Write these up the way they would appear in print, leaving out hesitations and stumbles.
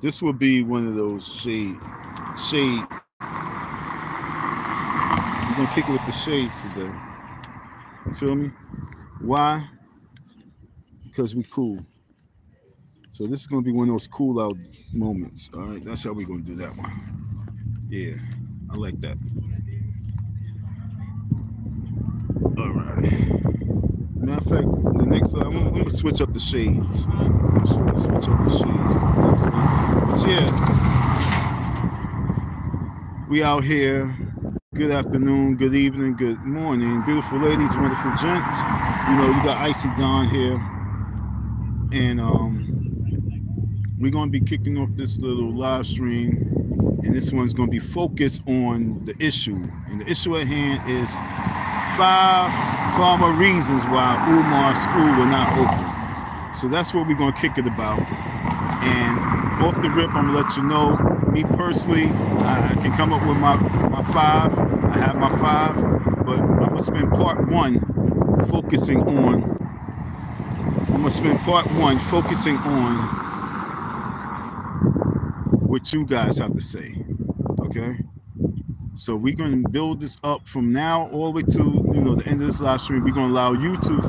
This will be one of those shade. We're gonna kick it with the shades today. You feel me? Why? Because we cool. So this is gonna be one of those cool out moments. All right, that's how we're gonna do that one. Yeah, I like that. All right. Matter of fact, the next I'm gonna switch up the shades. Switch up the shades. But yeah, we out here. Good afternoon, good evening, good morning, beautiful ladies, wonderful gents. You know, you got Icy Don here, and we're gonna be kicking off this little live stream, and this one's gonna be focused on the issue, and the issue at hand is 5 karma reasons why Umar school will not open. So that's what we're gonna kick it about. And off the rip, I'm gonna let you know, me personally, I can come up with my 5. I have my 5, but I'm gonna spend part 1 focusing on. What you guys have to say. Okay. So we're gonna build this up from now all the way to the end of this live stream. We're gonna allow you to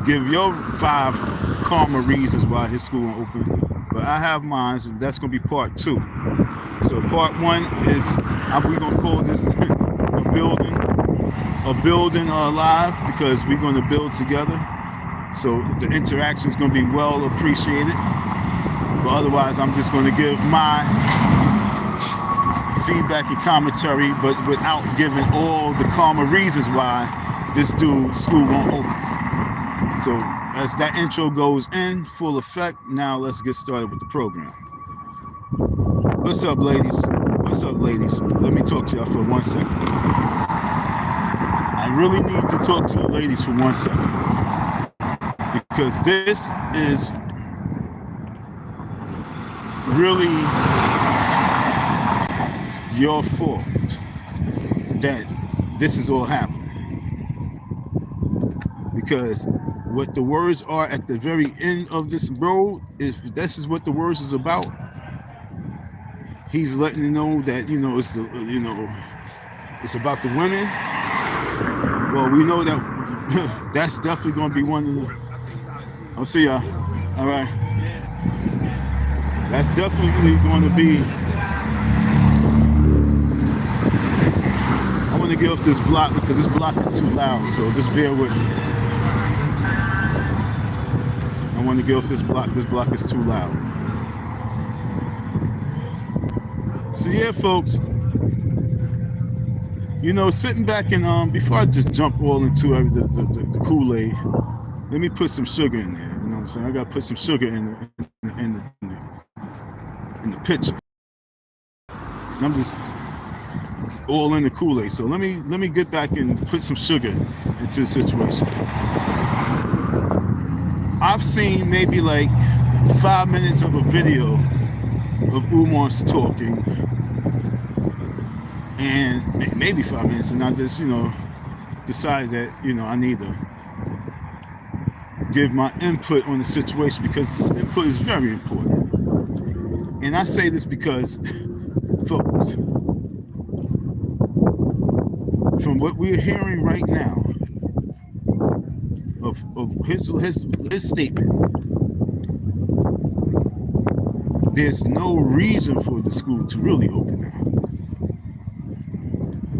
give your 5 karma reasons why his school won't open. But I have mine, so that's gonna be part 2. So part 1 is we're gonna call this a building live, because we're gonna build together. So the interaction is gonna be well appreciated. But otherwise, I'm just gonna give my feedback and commentary, but without giving all the karma reasons why this dude's school won't open. So as that intro goes in full effect, now let's get started with the program. What's up, ladies? Let me talk to y'all for 1 second. I really need to talk to the ladies for 1 second, because this is really your fault that this is all happening. Because what the words are at the very end of this road, if this is what the words is about, he's letting you know that it's about the women. Well, we know that that's definitely going to be one of the. I'll see y'all. All right. That's definitely going to be. I want to get off this block because this block is too loud, so just bear with me. I want to get off this block. This block is too loud. So yeah, folks. Sitting back and before I just jump all into the Kool-Aid, let me put some sugar in there. You know what I'm saying? I gotta put some sugar in the picture. 'Cause I'm just all in the Kool-Aid. So let me get back and put some sugar into the situation. I've seen maybe like 5 minutes of a video of Umar's talking, and maybe 5 minutes, and I just decided that I need to give my input on the situation, because this input is very important. And I say this because, folks, from what we're hearing right now of his statement, there's no reason for the school to really open now.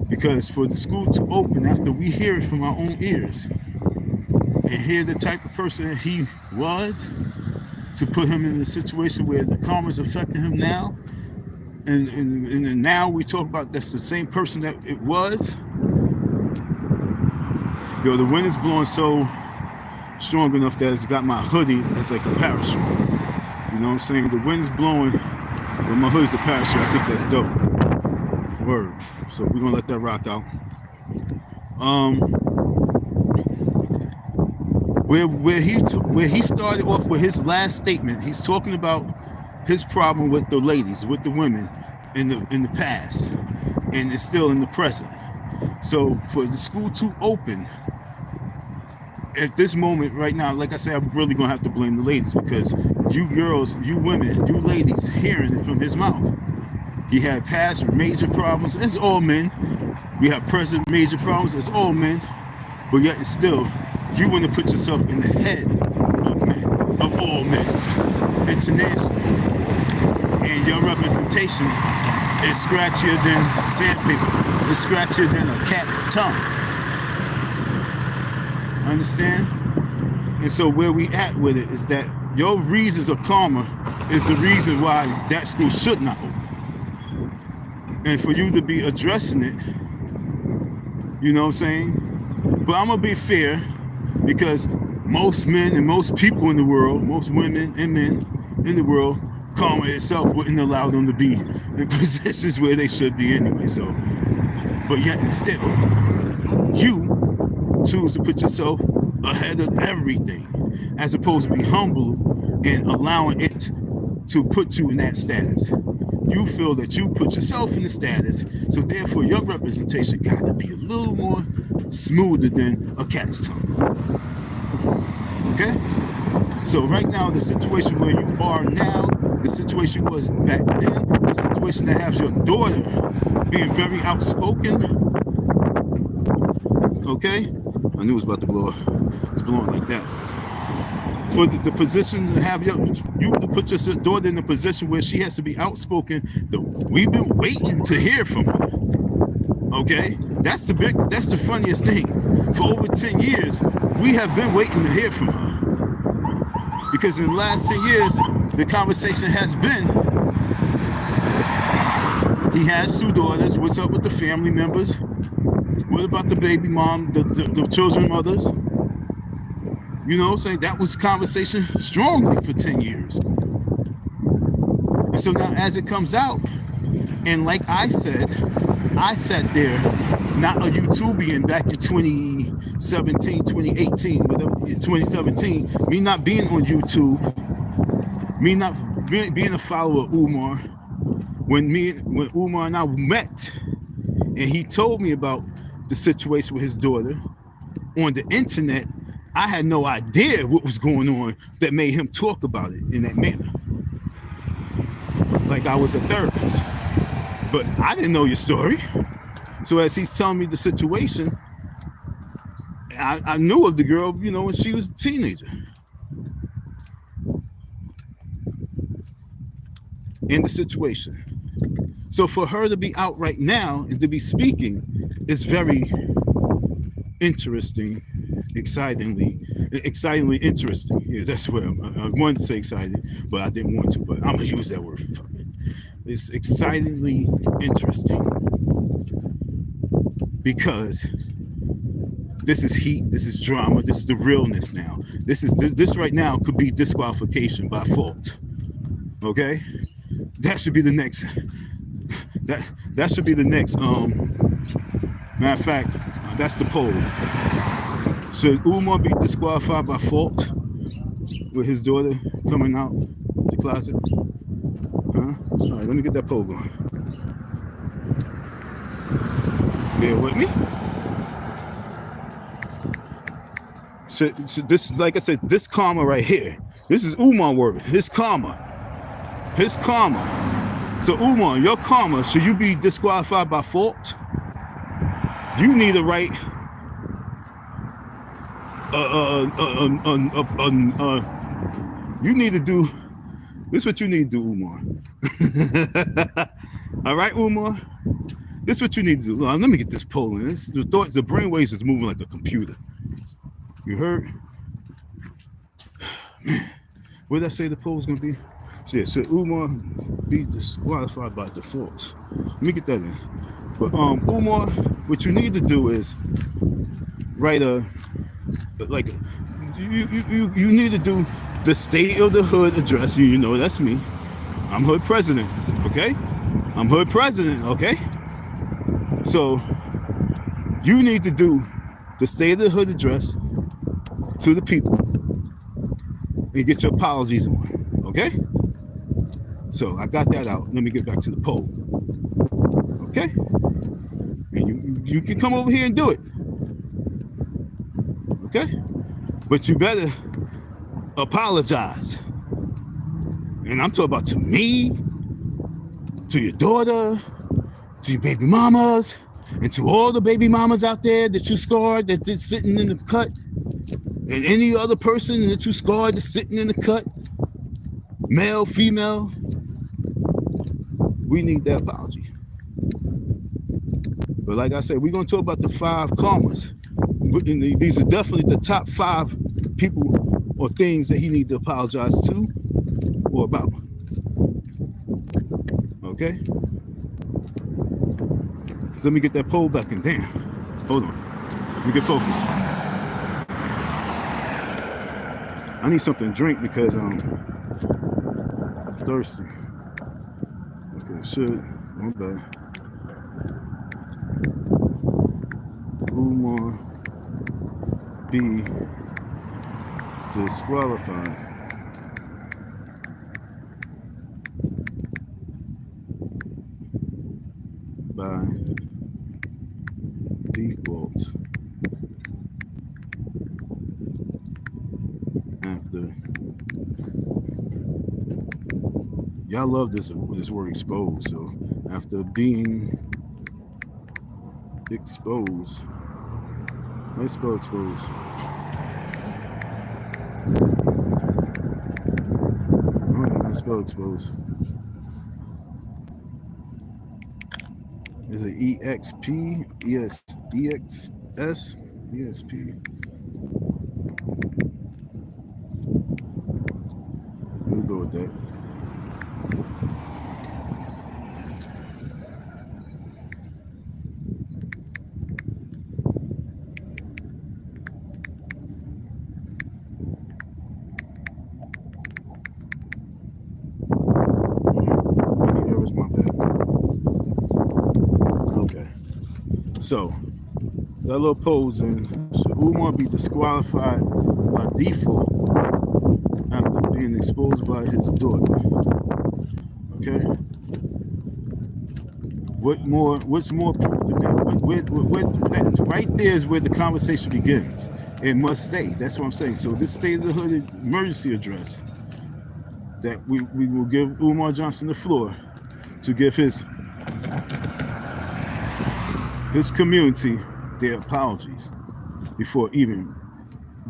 Because for the school to open, after we hear it from our own ears and hear the type of person he was, to put him in a situation where the karma is affecting him now, and now we talk about that's the same person that it was. The wind is blowing so strong enough that it's got my hoodie as like a parachute. You know what I'm saying? The wind's blowing, but my hoodie's a parachute. I think that's dope. Word. So we're gonna let that rock out. Where he started off with his last statement, he's talking about his problem with the ladies, with the women in the past, and it's still in the present. So for the school to open at this moment right now, like I said, I'm really gonna have to blame the ladies, because you girls, you women, you ladies hearing it from his mouth. He had past major problems. It's all men. We have present major problems. It's all men. But yet and still, you want to put yourself in the head of men, of all men, internationally. And your representation is scratchier than sandpaper. It's scratchier than a cat's tongue. Understand? And so where we at with it is that your reasons of karma is the reason why that school should not open. And for you to be addressing it, you know what I'm saying? But I'm going to be fair, because most men and most people in the world, most women and men in the world, karma itself wouldn't allow them to be in positions where they should be anyway. So, but yet and still, you choose to put yourself ahead of everything, as opposed to be humble and allowing it to put you in that status. You feel that you put yourself in the status, so therefore your representation got to be a little more smoother than a cat's tongue. Okay? So right now, the situation where you are now, the situation was back then, the situation that has your daughter being very outspoken. Okay? I knew it was about to blow. It's blowing like that. For the position to have you to put your daughter in a position where she has to be outspoken, we've been waiting to hear from her. Okay? That's the funniest thing. For over 10 years, we have been waiting to hear from her. Because in the last 10 years, the conversation has been, he has 2 daughters, what's up with the family members? What about the baby mom, the children mothers? You know what I'm saying? That was conversation strongly for 10 years. And so now as it comes out, and like I said, I sat there, not a YouTubian back in 2017, 2018, whatever, 2017, me not being on YouTube, me not being a follower of Umar, when Umar and I met, and he told me about the situation with his daughter on the internet, I had no idea what was going on that made him talk about it in that manner. Like I was a therapist. But I didn't know your story. So as he's telling me the situation, I knew of the girl, you know, when she was a teenager. In the situation. So for her to be out right now and to be speaking is very interesting, excitingly interesting. Yeah, that's where I wanted to say exciting, but I didn't want to, but I'm gonna use that word. It's excitingly interesting because this is heat, this is drama, this is the realness now. This right now could be disqualification by fault. Okay? That should be the next that should be the next matter of fact, that's the poll. Should Umar be disqualified by fault with his daughter coming out the closet? Huh? All right, let me get that poll going. Bear with me. Should this, like I said, this karma right here, this is Umar word, his karma. His karma. So Umar, your karma, should you be disqualified by fault? You need a right. You need to do. This is what you need to do, Umar. All right, Umar. This is what you need to do. Let me get this poll in. The brainwaves is moving like a computer. You heard? Man, what did I say the poll was gonna be? Yeah, so Umar be disqualified by default. Let me get that in. But Umar, what you need to do is write you need to do the state of the hood address. You know that's me. I'm hood president, okay? I'm hood president, okay? So you need to do the state of the hood address to the people and get your apologies on, okay? So I got that out. Let me get back to the poll. Okay? And you can come over here and do it. Okay? But you better apologize. And I'm talking about to me, to your daughter, to your baby mamas, and to all the baby mamas out there that you scarred that is sitting in the cut, and any other person that you scarred that's sitting in the cut, male, female, we need that apology. But like I said, we're going to talk about the 5 karmas. These are definitely the top 5 people or things that he needs to apologize to or about. Okay? So let me get that poll back in. Damn. Hold on. Let me get focused. I need something to drink because I'm thirsty. Okay, should. My bad. Umar be disqualified by default after. Y'all love this word exposed. So after being exposed, let's spell exposed. I spell exposed. Is it EXP? EXS? ESP? We'll go with that. So, that little posing, should Umar be disqualified by default after being exposed by his daughter? Okay? What's more proof than that? Right there is where the conversation begins. It must stay. That's what I'm saying. So this State of the Hood emergency address that we will give Umar Johnson the floor to give his community their apologies before even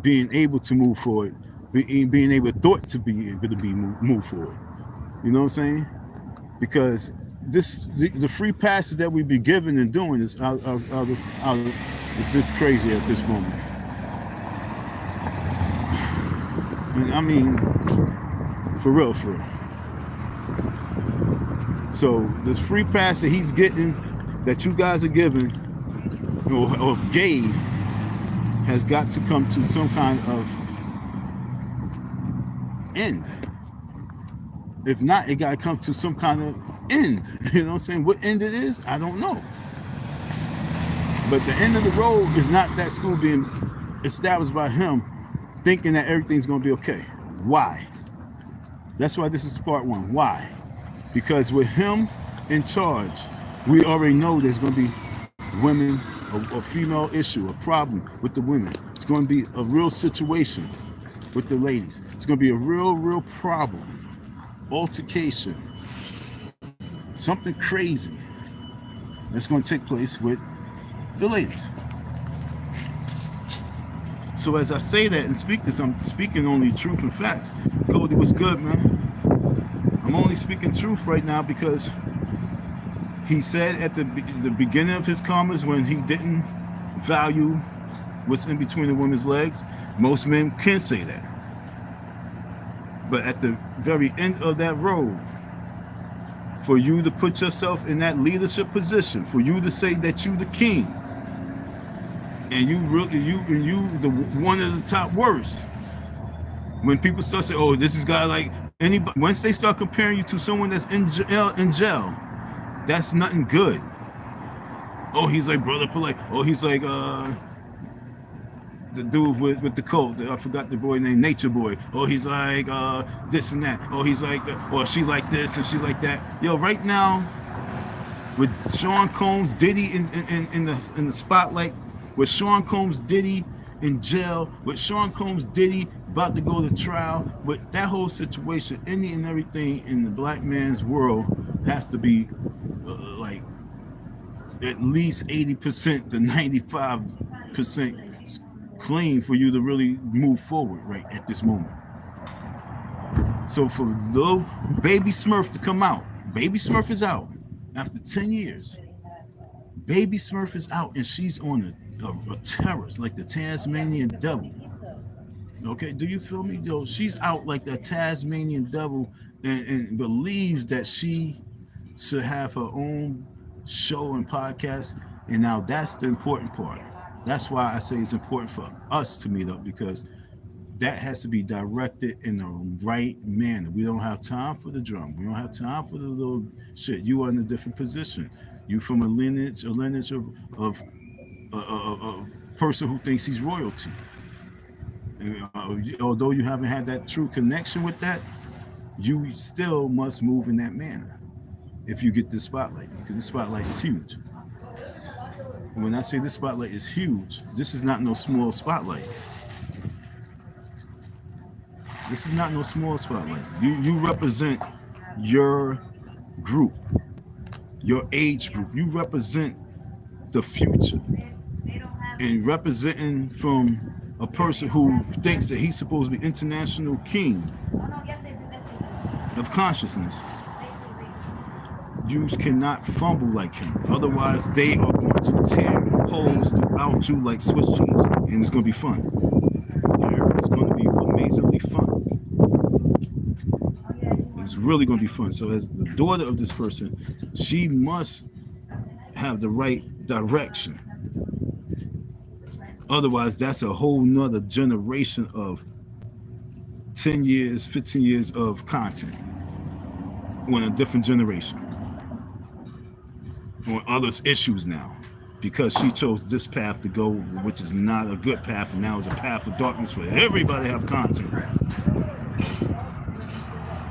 being able to move forward, being able to be able to move forward. You know what I'm saying? Because the free passes that we be giving and doing is it's just crazy at this moment. And I mean, for real. So this free pass that he's getting, that you guys are giving or gave, has got to come to some kind of end. If not, it got to come to some kind of end. You know what I'm saying? What end it is, I don't know. But the end of the road is not that school being established by him thinking that everything's going to be okay. Why? That's why this is part 1. Why? Because with him in charge, we already know there's going to be women, a female issue, a problem with the women. It's going to be a real situation with the ladies. It's going to be a real problem, altercation, something crazy that's going to take place with the ladies. So as I say that and speak this, I'm speaking only truth and facts. Cody, what's good, man? I'm only speaking truth right now because he said at the beginning of his comments, when he didn't value what's in between the women's legs, most men can say that. But at the very end of that road, for you to put yourself in that leadership position, for you to say that you the king, and you the one of the top worst. When people start saying, "Oh, this is guy like anybody," once they start comparing you to someone that's in jail, that's nothing good. Oh, he's like Brother Polite. Oh, he's like the dude with the coat. I forgot the boy named Nature Boy. Oh, he's like this and that. Oh, he's like or she like this and she like that. Yo, right now, with Sean Combs, Diddy in the spotlight, with Sean Combs, Diddy in jail with Sean Combs, Diddy about to go to trial. But that whole situation, any and everything in the black man's world has to be like at least 80% to 95% clean for you to really move forward right at this moment. So for little baby Smurf to come out, baby Smurf is out after 10 years. Baby Smurf is out and she's on a terror, like the Tasmanian devil. Okay, do you feel me? Yo, she's out like the Tasmanian devil and believes that she should have her own show and podcast. And now that's the important part. That's why I say it's important for us to meet up, because that has to be directed in the right manner. We don't have time for the drum. We don't have time for the little shit. You are in a different position. You from a lineage of a person who thinks he's royalty. Although you haven't had that true connection with that, you still must move in that manner if you get this spotlight, because this spotlight is huge. When I say this spotlight is huge, this is not no small spotlight. This is not no small spotlight. You represent your group, your age group. You represent the future. And representing from a person who thinks that he's supposed to be international king of consciousness. You cannot fumble like him. Otherwise, they are going to tear holes throughout you like Swiss cheese. And it's going to be fun. It's going to be amazingly fun. It's really going to be fun. So as the daughter of this person, she must have the right direction. Otherwise, that's a whole nother generation of 10 years, 15 years of content on a different generation. On others' issues now. Because she chose this path to go, which is not a good path, and now is a path of darkness for everybody to have content.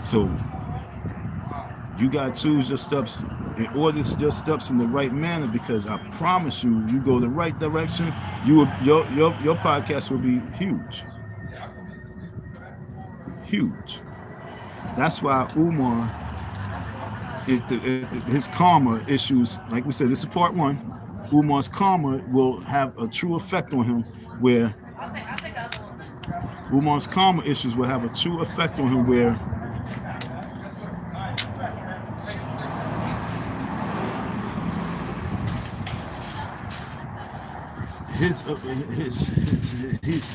So you gotta choose your steps and order your steps in the right manner, because I promise you, you go the right direction, your podcast will be huge. Huge. That's why Umar, his karma issues, like we said, this is part one. Umar's karma will have a true effect on him, where Umar's karma issues will have a true effect on him, where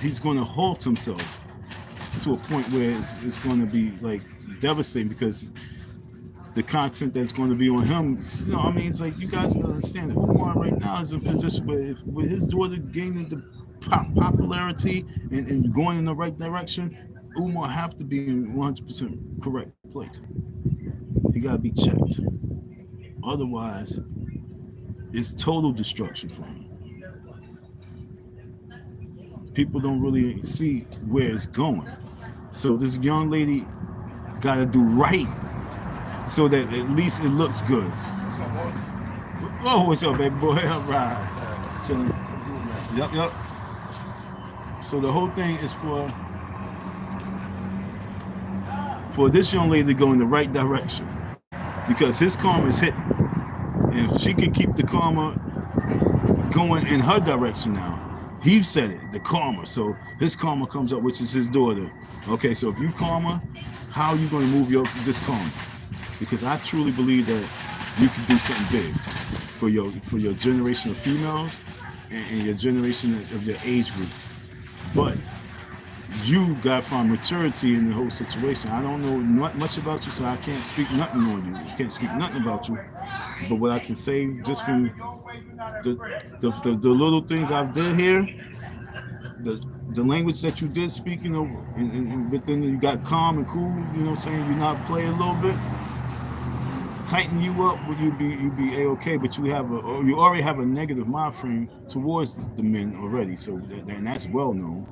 he's going to halt himself to a point where it's going to be like devastating, because the content that's going to be on him, I mean, it's like, you guys got to understand that Umar right now is in a position where with his daughter gaining the popularity and going in the right direction, Umar have to be in 100% correct place. He got to be checked. Otherwise, it's total destruction for him. People don't really see where it's going. So this young lady got to do right so that at least it looks good. Oh, what's up, baby boy? All right. Chilling. Yep. So the whole thing is for this young lady to go in the right direction, because his karma is hitting. And if she can keep the karma going in her direction now, he said it, the karma. So his karma comes up, which is his daughter. Okay, so if you karma, how are you going to move this karma? Because I truly believe that you can do something big for your generation of females and your generation of your age group. But you got to find maturity in the whole situation. I don't know much about you, so I can't speak nothing on you. I can't speak nothing about you. But what I can say, just from the little things I did here, the language that you did speak, but then you got calm and cool, saying you're not playing a little bit. Tighten you up, you'd be a-okay, but you already have a negative mind frame towards the men already, so and that's well known.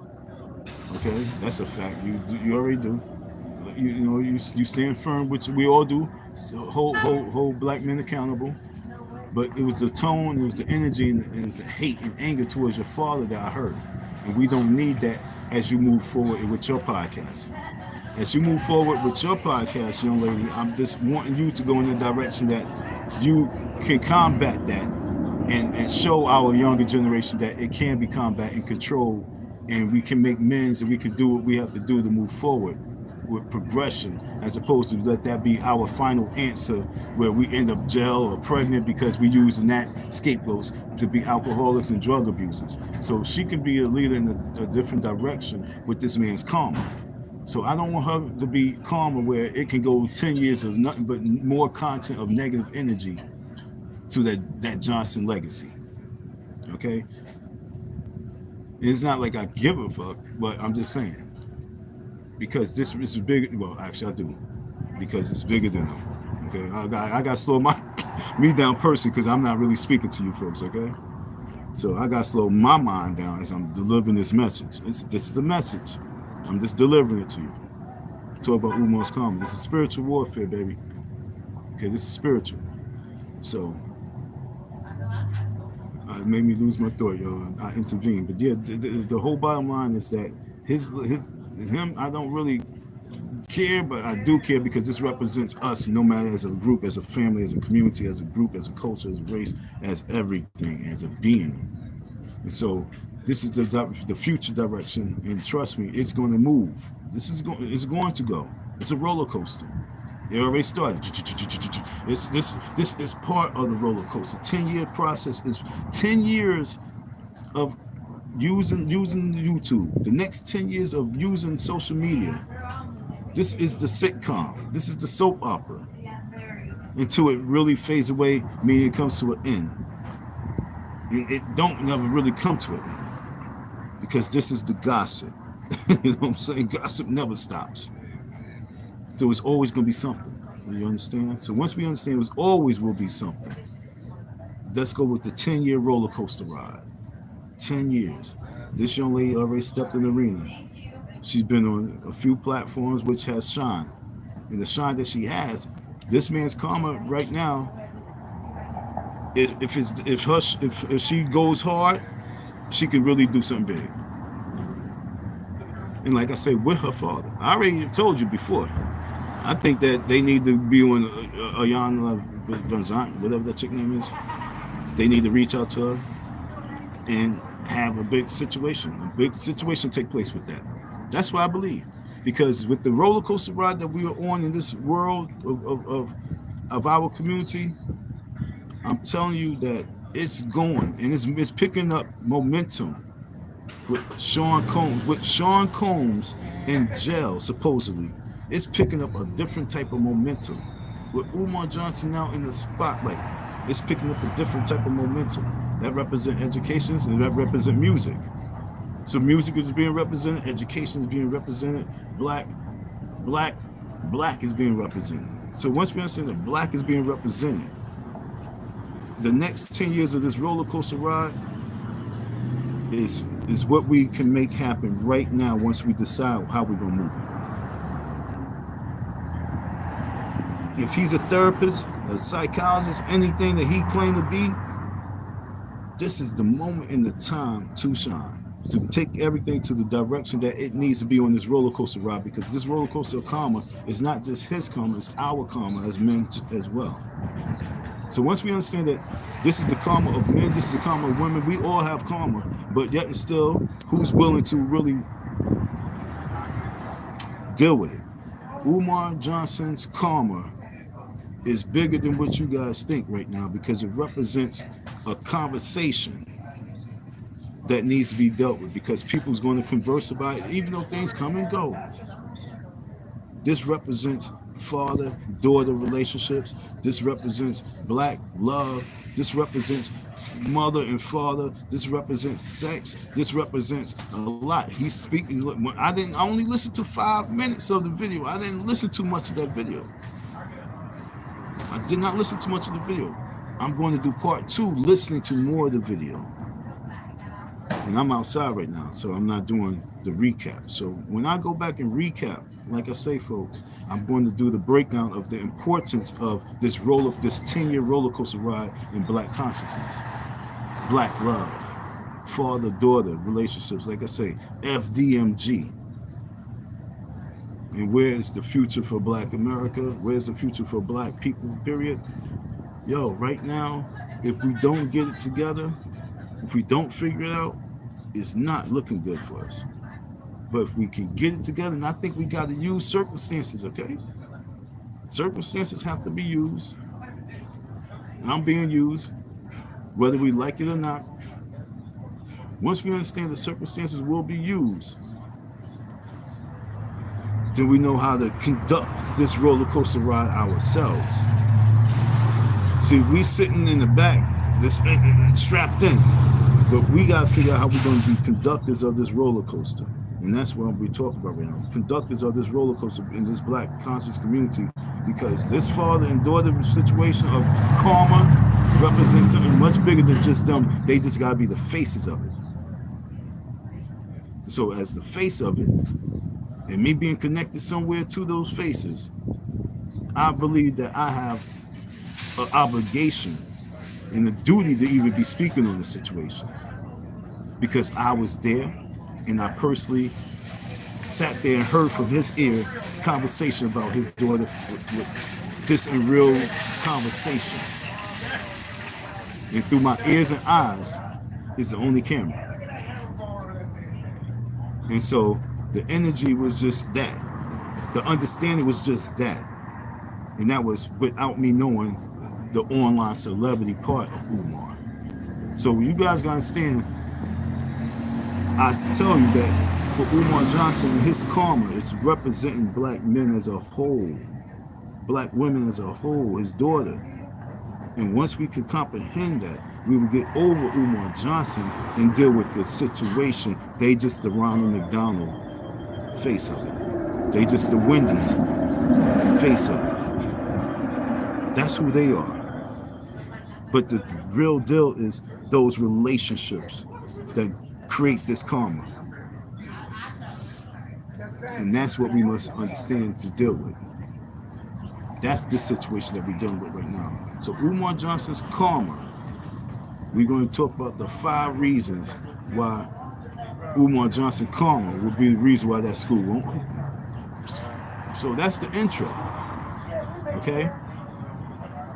Okay, that's a fact. You already do. You stand firm, which we all do. Hold black men accountable. But it was the tone, it was the energy, and it was the hate and anger towards your father that I heard. And we don't need that as you move forward with your podcast. As you move forward with your podcast, young lady, I'm just wanting you to go in the direction that you can combat that and show our younger generation that it can be combat and controlled, and we can make amends and we can do what we have to do to move forward with progression, as opposed to let that be our final answer where we end up jail or pregnant because we using that scapegoats to be alcoholics and drug abusers. So she can be a leader in a different direction with this man's karma. So I don't want her to be karma where it can go 10 years of nothing but more content of negative energy to that Johnson legacy. Okay? It's not like I give a fuck, but I'm just saying. Because this is bigger. Well, actually, I do. Because it's bigger than them. Okay? I got to slow me down personally because I'm not really speaking to you folks, okay? So I got to slow my mind down as I'm delivering this message. This is a message. I'm just delivering it to you. Talk about Umar's karma. This is spiritual warfare, baby. Okay, this is spiritual. So, it made me lose my thought, yo. I intervened. But yeah, the whole bottom line is that him, I don't really care, but I do care because this represents us, no matter as a group, as a family, as a community, as a group, as a culture, as a race, as everything, as a being. And so this is the future direction, and trust me, it's going to move. It's going to go. It's a roller coaster. It already started. This is part of the roller coaster. 10-year process is 10 years of using YouTube. The next 10 years of using social media. This is the sitcom. This is the soap opera. Until it really fades away, meaning it comes to an end. And it don't never really come to an end. Because this is the gossip. You know what I'm saying? Gossip never stops. So it's always going to be something. You understand? So once we understand it always will be something, let's go with the 10-year roller coaster ride. 10 years. This young lady already stepped in the arena. She's been on a few platforms which has shine. And the shine that she has, this man's karma right now, if she goes hard, she can really do something big. And like I said, with her father. I already told you before. I think that they need to be on Ayana Van Zandt, whatever that chick name is. They need to reach out to her and have a big situation take place with that. That's what I believe. Because with the roller coaster ride that we are on in this world of our community, I'm telling you that it's going and it's picking up momentum with Sean Combs in jail, supposedly. It's picking up a different type of momentum. With Umar Johnson now in the spotlight, it's picking up a different type of momentum. That represents education and that represents music. So music is being represented, education is being represented, black is being represented. So once we understand that black is being represented, the next 10 years of this roller coaster ride is what we can make happen right now once we decide how we're going to move it. If he's a therapist, a psychologist, anything that he claimed to be, this is the moment in the time to shine, to take everything to the direction that it needs to be on this roller coaster ride, because this roller coaster of karma is not just his karma, it's our karma as men as well. So once we understand that this is the karma of men, this is the karma of women, we all have karma, but yet and still, who's willing to really deal with it? Umar Johnson's karma is bigger than what you guys think right now, because it represents a conversation that needs to be dealt with, because people's going to converse about it, even though things come and go. This represents father-daughter relationships. This represents black love. This represents mother and father. This represents sex. This represents a lot. He's speaking. I only listened to 5 minutes of the video. I didn't listen to much of that video. I did not listen to much of the video. I'm going to do part 2, listening to more of the video. And I'm outside right now, so I'm not doing the recap. So when I go back and recap, like I say, folks, I'm going to do the breakdown of the importance of this 10-year roller coaster ride in black consciousness, black love, father-daughter relationships, like I say, FDMG. And where's the future for Black America? Where's the future for Black people, period? Yo, right now, if we don't get it together, if we don't figure it out, it's not looking good for us. But if we can get it together, and I think we got to use circumstances, okay? Circumstances have to be used. And I'm being used, whether we like it or not. Once we understand the circumstances will be used, then we know how to conduct this roller coaster ride ourselves. See, we sitting in the back, this strapped in, but we got to figure out how we're going to be conductors of this roller coaster. And that's what we talk about right now. Conductors of this roller coaster in this Black conscious community, because this father and daughter situation of karma represents something much bigger than just them. They just got to be the faces of it. So as the face of it, and me being connected somewhere to those faces, I believe that I have an obligation and a duty to even be speaking on the situation, because I was there and I personally sat there and heard from his ear conversation about his daughter with this in real conversation. And through my ears and eyes is the only camera. And so the energy was just that. The understanding was just that. And that was without me knowing the online celebrity part of Umar. So you guys gotta understand, I tell you that for Umar Johnson, his karma is representing Black men as a whole, Black women as a whole, his daughter. And once we could comprehend that, we would get over Umar Johnson and deal with the situation. They just the Ronald McDonald face of it. They just the Wendy's face of it. That's who they are. But the real deal is those relationships that create this karma. And that's what we must understand to deal with. That's the situation that we're dealing with right now. So Umar Johnson's karma, we're going to talk about the 5 reasons why Umar Johnson karma would be the reason why that school won't open. So that's the intro, okay?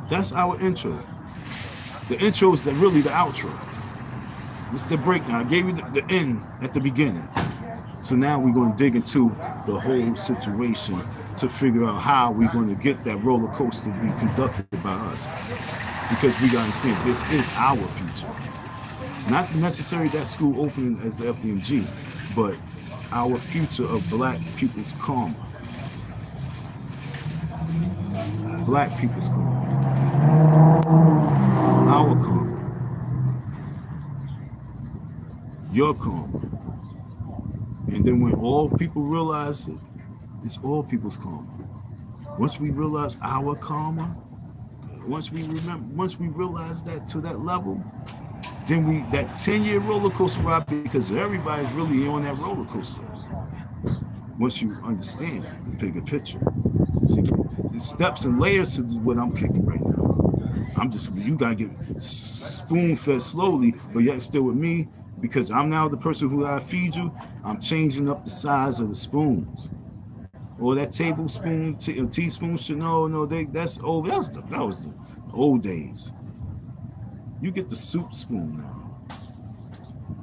That's our intro. The intro is really the outro. It's the breakdown. I gave you the end at the beginning. So now we're going to dig into the whole situation to figure out how we're going to get that roller coaster to be conducted by us. Because we got to understand, this is our future. Not necessarily that school opening as the FDMG, but our future of Black people's karma. Black people's karma. Our karma. Your karma. And then when all people realize it, it's all people's karma. Once we realize our karma, once we realize that to that level, then that 10-year roller coaster ride, because everybody's really on that roller coaster. Once you understand the bigger picture. See, there's steps and layers to what I'm kicking right now. You gotta get spoon-fed slowly, but yet still with me, because I'm now the person who I feed you. I'm changing up the size of the spoons. Or that tablespoon, teaspoon, that's old. That was the old days. You get the soup spoon now.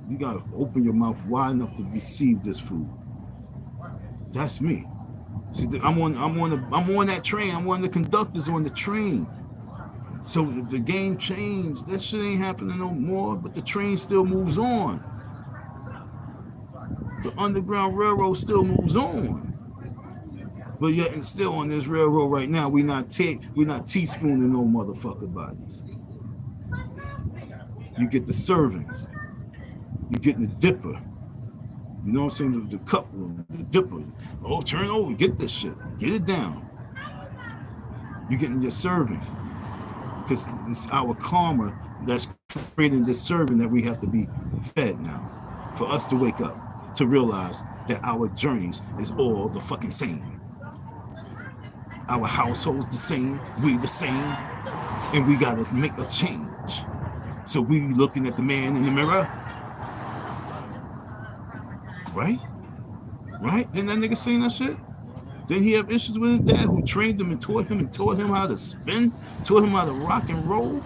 You gotta open your mouth wide enough to receive this food. That's me. See, I'm on that train. I'm one of the conductors on the train. So the game changed. That shit ain't happening no more, but the train still moves on. The Underground Railroad still moves on. But yet and still on this railroad right now, we're not teaspooning no motherfucker bodies. You get the serving. You getting the dipper. You know what I'm saying? The cup, the dipper. Oh, turn over, get this shit. Get it down. You're getting your serving. Because it's our karma that's creating this serving that we have to be fed now. For us to wake up, to realize that our journeys is all the fucking same. Our household's the same, we the same, and we gotta make a change. So we looking at the man in the mirror, Right? Right? Didn't that nigga saying that shit? Didn't he have issues with his dad who trained him and taught him how to spin, taught him how to rock and roll?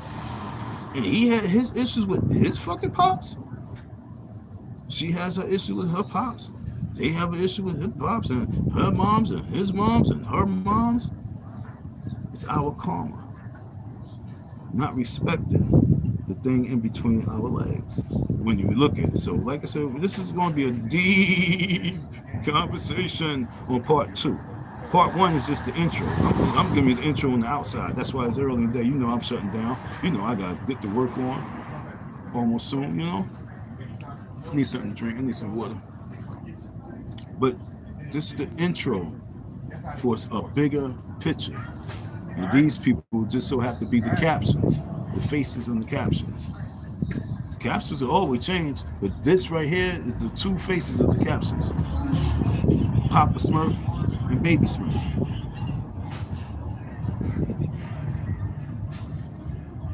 And he had his issues with his fucking pops. She has her issue with her pops. They have an issue with his pops and her moms and his moms and her moms. It's our karma. Not respecting the thing in between our legs when you look at it. So like I said, this is going to be a deep conversation on part 2. Part 1 is just the intro. I'm giving you the intro on the outside. That's why it's early in the day. You know I'm shutting down. You know I got to get to work on almost soon, you know. I need something to drink. I need some water. But this is the intro for a bigger picture. And these people just so have to be the captions, the faces on the captions. The captions will always change, but this right here is the 2 faces of the captions. Papa Smurf and Baby Smurf.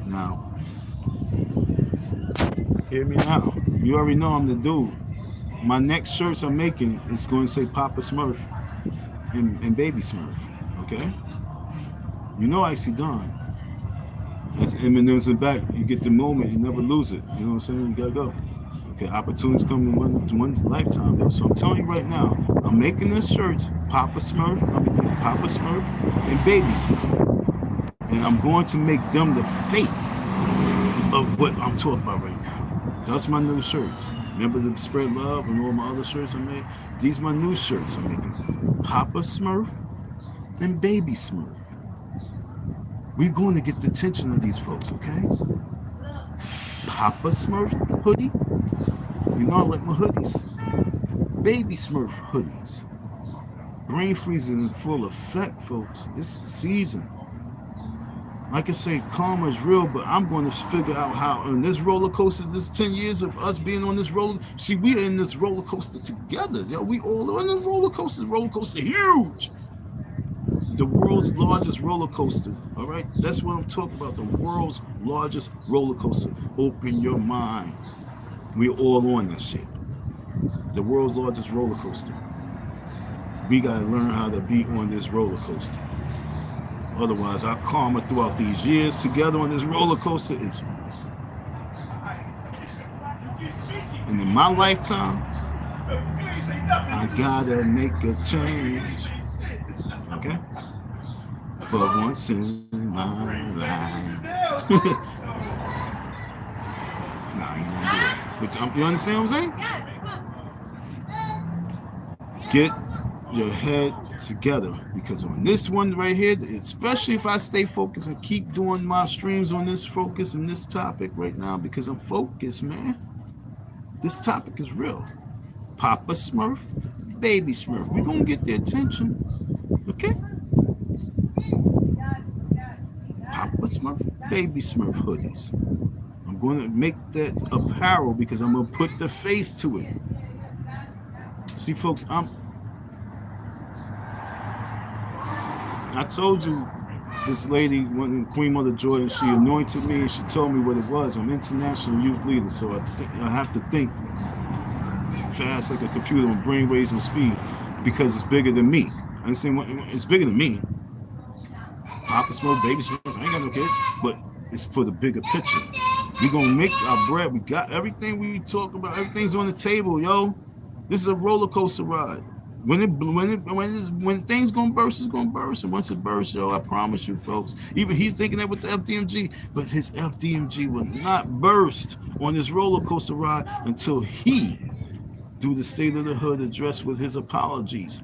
Now, hear me now. You already know I'm the dude. My next shirts I'm making is going to say Papa Smurf and Baby Smurf, okay? You know Icy Dawn. As Eminem's in the back, you get the moment, you never lose it. You know what I'm saying? You gotta go. Okay, opportunities come in one lifetime, yo. So I'm telling you right now, I'm making the shirts Papa Smurf and Baby Smurf. And I'm going to make them the face of what I'm talking about right now. That's my new shirts. Remember the Spread Love and all my other shirts I made? These are my new shirts I'm making. Papa Smurf and Baby Smurf. We're going to get the attention of these folks, okay? Papa Smurf hoodie. You know I like my hoodies. Baby Smurf hoodies. Brain freezes in full effect, folks. It's the season. Like I say, karma is real, but I'm going to figure out how on this roller coaster, this 10 years of us being on this roller, see, we're in this roller coaster together. Yo, we all on this roller coaster. Roller coaster huge. The world's largest roller coaster, all right? That's what I'm talking about, the world's largest roller coaster. Open your mind. We're all on that shit. The world's largest roller coaster. We got to learn how to be on this roller coaster. Otherwise, our karma throughout these years together on this roller coaster is... And in my lifetime, I got to make a change. Okay? For once in my life. Nah, I ain't gonna do it. But you understand what I'm saying? Get your head together, because on this one right here, especially if I stay focused and keep doing my streams on this focus and this topic right now, because I'm focused, man. This topic is real. Papa Smurf, Baby Smurf. We're gonna get their attention. Okay? Papa Smurf, Baby Smurf hoodies. I'm going to make that apparel because I'm going to put the face to it. See, folks, I told you this lady, Queen Mother Joy, she anointed me and she told me what it was. I'm international youth leader, so I have to think fast like a computer with brainwaves and speed because it's bigger than me. Understand what? It's bigger than me. Papa Smurf, Baby Smurf, I ain't got no kids, but it's for the bigger picture. We're gonna make our bread. We got everything we talk about. Everything's on the table, yo. This is a roller coaster ride. When things gonna burst, it's gonna burst. And once it bursts, yo, I promise you, folks. Even he's thinking that with the FDMG, but his FDMG will not burst on this roller coaster ride until he do the State of the Hood address with his apologies.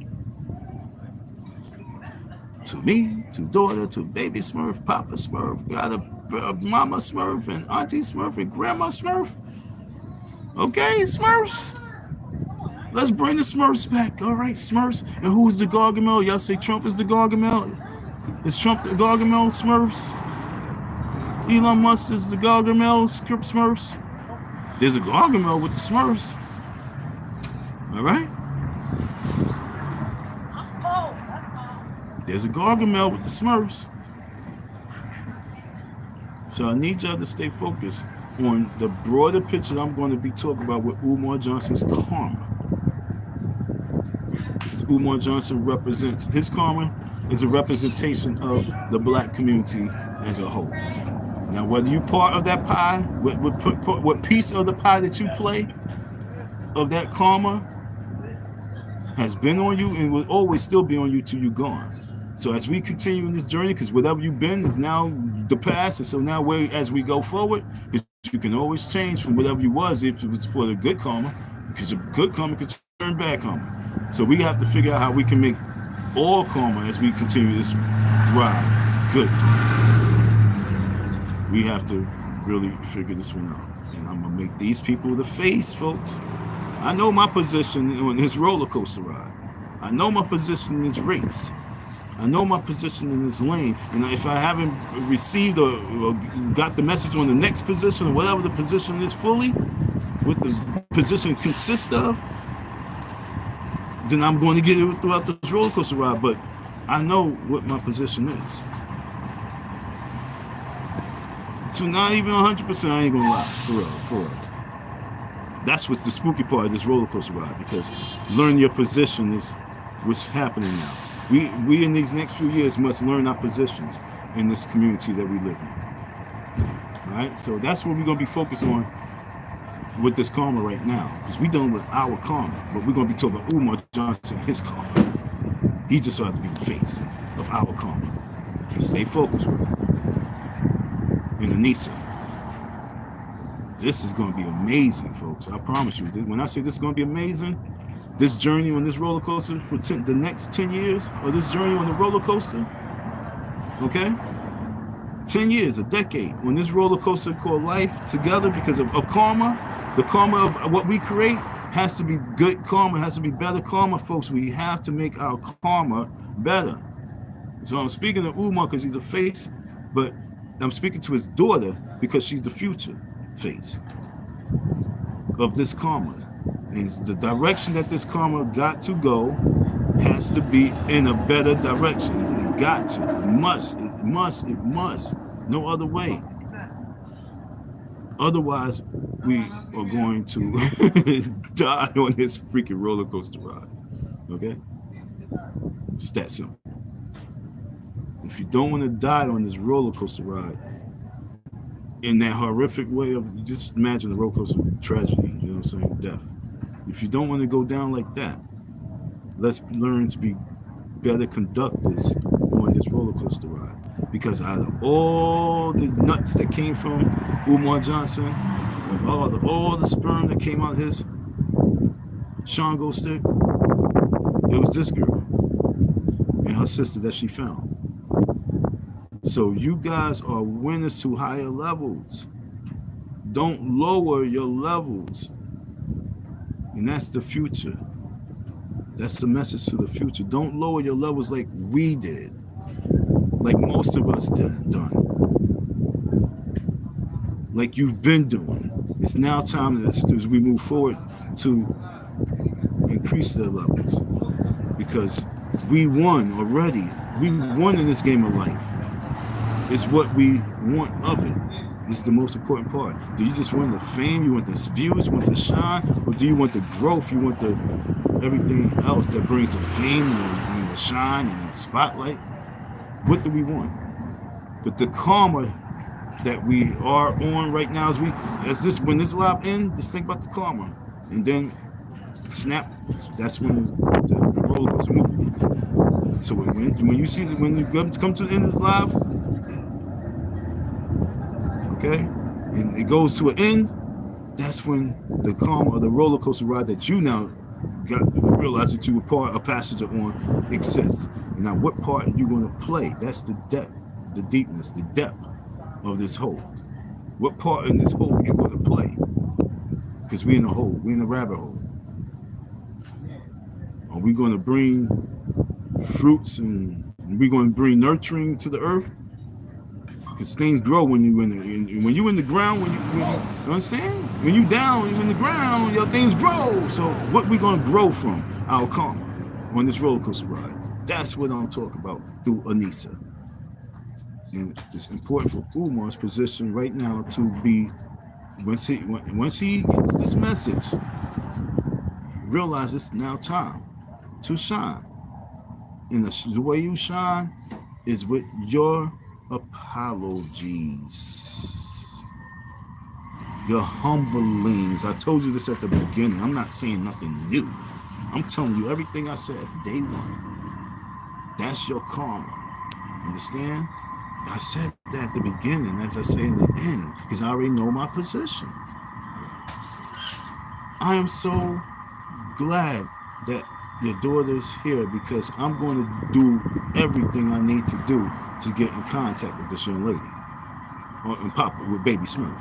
To me, to daughter, to Baby Smurf, Papa Smurf, got a Mama Smurf and Auntie Smurf and Grandma Smurf. Okay, Smurfs. Let's bring the Smurfs back. All right, Smurfs. And who's the Gargamel? Y'all say Trump is the Gargamel? Is Trump the Gargamel Smurfs? Elon Musk is the Gargamel Smurfs? There's a Gargamel with the Smurfs. All right? There's a Gargamel with the Smurfs. So I need y'all to stay focused on the broader picture I'm going to be talking about with Umar Johnson's karma. Umar Johnson represents, his karma is a representation of the black community as a whole. Now, whether you part of that pie, what piece of the pie that you play of that karma has been on you and will always still be on you till you're gone. So as we continue in this journey, because whatever you've been is now the past, and so now as we go forward, because you can always change from whatever you was if it was for the good karma, because the good karma could turn bad karma. So we have to figure out how we can make all karma as we continue this ride good karma. We have to really figure this one out. And I'm going to make these people the face, folks. I know my position on this roller coaster ride. I know my position in this race. I know my position in this lane. And if I haven't received or got the message on the next position or whatever the position is fully, what the position consists of, then I'm going to get it throughout this roller coaster ride. But I know what my position is. So not even 100%, I ain't gonna lie, for real. That's what's the spooky part of this roller coaster ride, because learn your position is what's happening now. We in these next few years must learn our positions in this community that we live in. All right, so that's what we're gonna be focused on with this karma right now, because we done with our karma, but we're gonna be talking about Umar Johnson, his karma. He just ought to be the face of our karma. And stay focused with it. In Anissa. This is going to be amazing, folks. I promise you. When I say this is going to be amazing, this journey on this roller coaster for the next 10 years, or this journey on the roller coaster, okay? 10 years, a decade, on this roller coaster called life together because of karma. The karma of what we create has to be good karma, has to be better karma, folks. We have to make our karma better. So I'm speaking to Umar because he's a face, but I'm speaking to his daughter because she's the future face of this karma. And the direction that this karma got to go has to be in a better direction. It got to. It must. No other way. Otherwise, we are going to die on this freaking roller coaster ride. Okay? It's that simple. If you don't want to die on this roller coaster ride in that horrific way of, just imagine the roller coaster tragedy, you know what I'm saying, death. If you don't want to go down like that, let's learn to be better conductors on this roller coaster ride. Because out of all the nuts that came from Umar Johnson, of all the sperm that came out his Shango stick, it was this girl and her sister that she found. So you guys are winners to higher levels. Don't lower your levels. And that's the future. That's the message to the future. Don't lower your levels like we did. Like most of us done. Like you've been doing. It's now time as we move forward to increase their levels. Because we won already. We won in this game of life. It's what we want of it. It's the most important part. Do you just want the fame? You want the views? You want the shine? Or do you want the growth? You want the everything else that brings the fame and the shine and the spotlight? What do we want? But the karma that we are on right now, when this live ends, just think about the karma, and then snap. That's when the roller coaster moves. So when you see when you come to the end of this live. Okay, and it goes to an end. That's when the karma or the roller coaster ride that you now realize that you were a passenger on exists. And now, what part are you going to play? That's the depth, the deepness, the depth of this hole. What part in this hole are you going to play? Because we're in a hole, we're in a rabbit hole. Are we going to bring fruits and we're going to bring nurturing to the earth? Because things grow when you in the ground. You understand? When you down, you in the ground, your things grow. So what we gonna grow from? Our karma on this roller coaster ride. That's what I'm talking about through Anissa. And it's important for Umar's position right now to be once he gets this message, realize it's now time to shine. And the way you shine is with your apologies, your humblings. I told you this at the beginning. I'm not saying nothing new. I'm telling you everything I said day one. That's your karma. Understand? I said that at the beginning, as I say in the end, because I already know my position. I am so glad that your daughter's here, because I'm going to do everything I need to do to get in contact with this young lady, and pop with Baby Smurf.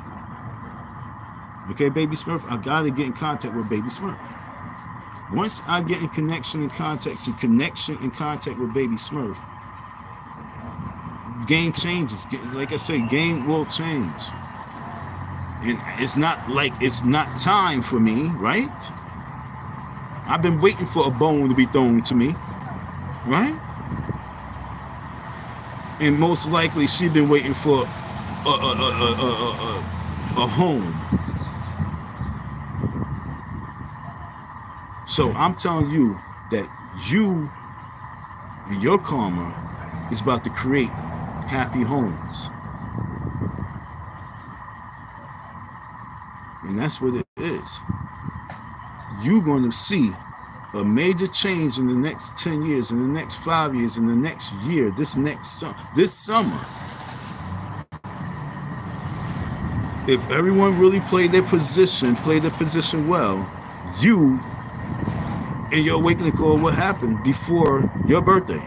Okay, Baby Smurf, I got to get in contact with Baby Smurf. Once I get in connection and contact with Baby Smurf, game changes. Like I say, game will change. And it's not like it's not time for me, right? I've been waiting for a bone to be thrown to me, right? And most likely she's been waiting for a home. So I'm telling you that you and your karma is about to create happy homes. And that's what it is. You're going to see a major change in the next 10 years, in the next 5 years, in the next year, this summer. If everyone really played their position well, you and your awakening call will happen before your birthday.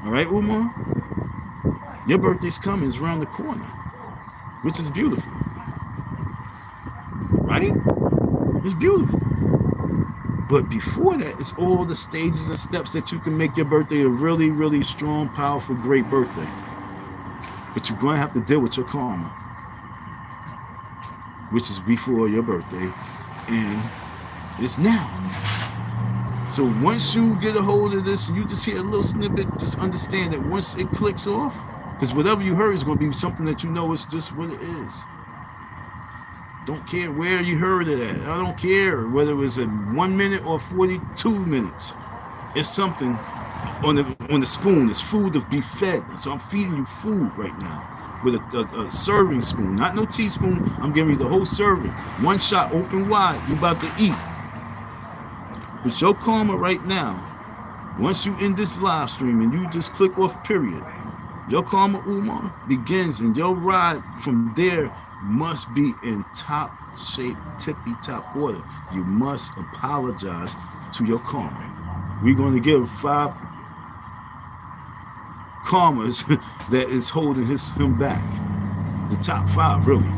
All right, Umar? Your birthday's coming, it's around the corner, which is beautiful. Right? It's beautiful. But before that, it's all the stages and steps that you can make your birthday a really, really strong, powerful, great birthday. But you're going to have to deal with your karma, which is before your birthday, and it's now. So once you get a hold of this, and you just hear a little snippet, just understand that once it clicks off, because whatever you heard is going to be something that you know is just what it is. Don't care where you heard it at. I don't care whether it was at 1 minute or 42 minutes. It's something on the spoon. It's food to be fed. So I'm feeding you food right now with a serving spoon, not no teaspoon. I'm giving you the whole serving. One shot, open wide. You're about to eat. But your karma right now, once you end this live stream and you just click off period, your karma, Umar, begins, and your ride from there must be in top shape, tippy-top order. You must apologize to your karma. We're going to give 5 karmas that is holding him back. The top 5, really.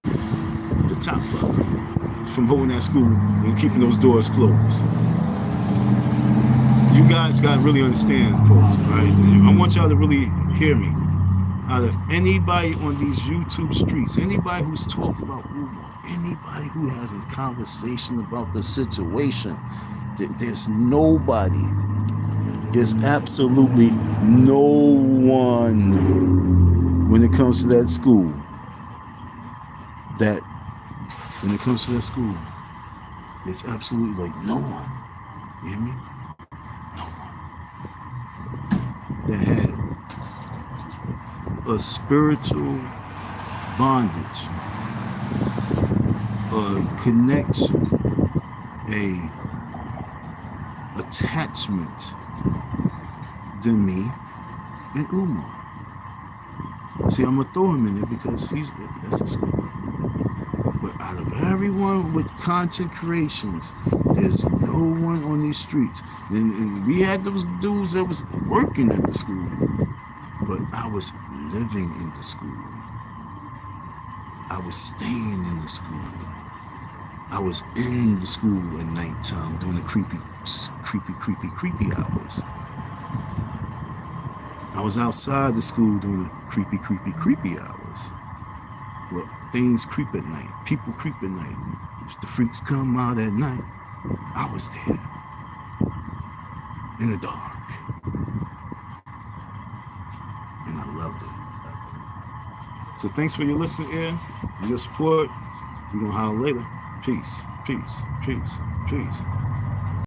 The top 5 from holding that school and keeping those doors closed. You guys got to really understand, folks, right? I want y'all to really hear me. Out of anybody on these YouTube streets, anybody who's talking about Umar, anybody who has a conversation about the situation, there's nobody, there's absolutely no one when it comes to that school, it's absolutely like no one, you hear me? No one that had a spiritual bondage, a connection, a attachment than me and Umar. See, I'm gonna throw him in there because that's a school. But out of everyone with content creations, there's no one on these streets. And we had those dudes that was working at the school, but I was living in the school. I was staying in the school. I was in the school at nighttime doing the creepy hours. I was outside the school doing the creepy hours. Well, things creep at night. People creep at night. If the freaks come out at night, I was there. In the dark. And I loved it. So thanks for your listening, and your support. We're going to holler later. Peace, peace, peace. Peace.